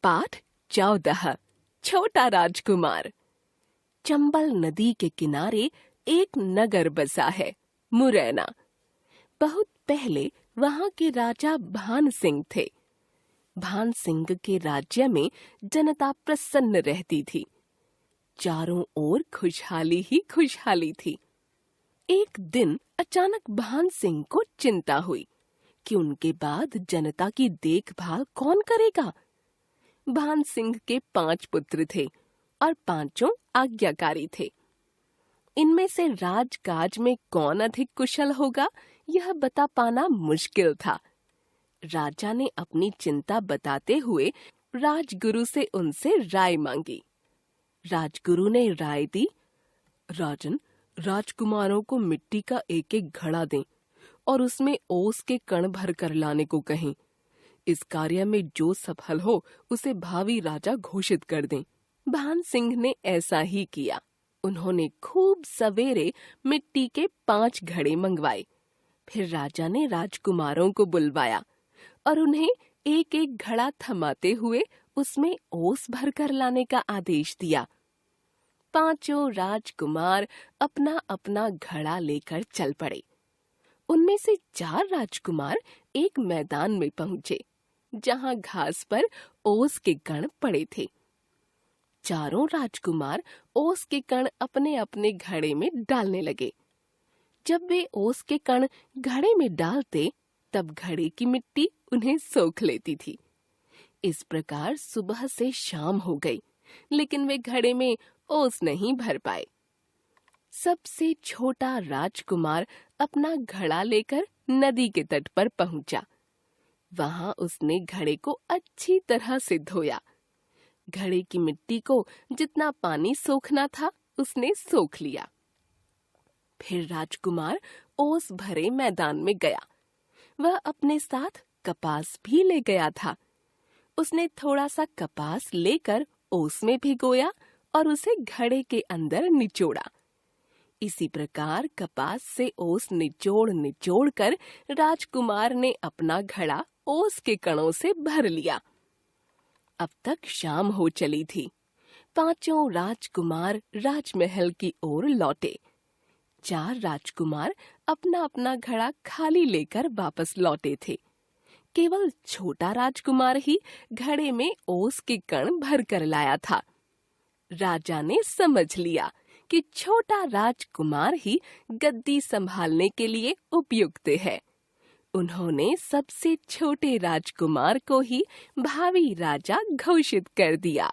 पाठ 14 छोटा राजकुमार। चंबल नदी के किनारे एक नगर बसा है, मुरैना। बहुत पहले वहाँ के राजा भान सिंह थे। भान सिंह के राज्य में जनता प्रसन्न रहती थी। चारों ओर खुशहाली ही खुशहाली थी। एक दिन अचानक भान सिंह को चिंता हुई कि उनके बाद जनता की देखभाल कौन करेगा। भान सिंह के 5 पुत्र थे और 5 आज्ञाकारी थे। इनमें से राजकाज में कौन अधिक कुशल होगा, यह बता पाना मुश्किल था। राजा ने अपनी चिंता बताते हुए राजगुरु से उनसे राय मांगी। राजगुरु ने राय दी, राजन, राजकुमारों को मिट्टी का एक एक घड़ा दें और उसमें ओस के कण भर कर लाने को कहें। इस कार्य में जो सफल हो उसे भावी राजा घोषित कर दें। भान सिंह ने ऐसा ही किया। उन्होंने खूब सवेरे मिट्टी के 5 घड़े मंगवाए। फिर राजा ने राजकुमारों को बुलवाया और उन्हें एक एक घड़ा थमाते हुए उसमें ओस भर कर लाने का आदेश दिया। 5 राजकुमार अपना अपना घड़ा लेकर चल पड़े। उनमें से 4 राजकुमार एक मैदान में पहुंचे, जहां घास पर ओस के कण पड़े थे। चारों राजकुमार ओस के कण अपने अपने घड़े में डालने लगे। जब वे ओस के कण घड़े में डालते, तब घड़े की मिट्टी उन्हें सोख लेती थी। इस प्रकार सुबह से शाम हो गई, लेकिन वे घड़े में ओस नहीं भर पाए। सबसे छोटा राजकुमार अपना घड़ा लेकर नदी के तट पर पहुंचा। वहां उसने घड़े को अच्छी तरह से धोया। घड़े की मिट्टी को जितना पानी सोखना था, उसने सोख लिया। फिर राजकुमार ओस भरे मैदान में गया। वह अपने साथ कपास भी ले गया था। उसने थोड़ा सा कपास लेकर ओस में भिगोया और उसे घड़े के अंदर निचोड़ा। इसी प्रकार कपास से ओस निचोड़ निचोड़ कर राजकुमार ने अपना घड़ा ओस के कणों से भर लिया। अब तक शाम हो चली थी। 5 राजकुमार राजमहल की ओर लौटे। 4 राजकुमार अपना अपना घड़ा खाली लेकर वापस लौटे थे। केवल छोटा राजकुमार ही घड़े में ओस के कण भर कर लाया था। राजा ने समझ लिया कि छोटा राजकुमार ही गद्दी संभालने के लिए उपयुक्त है। उन्होंने सबसे छोटे राजकुमार को ही भावी राजा घोषित कर दिया।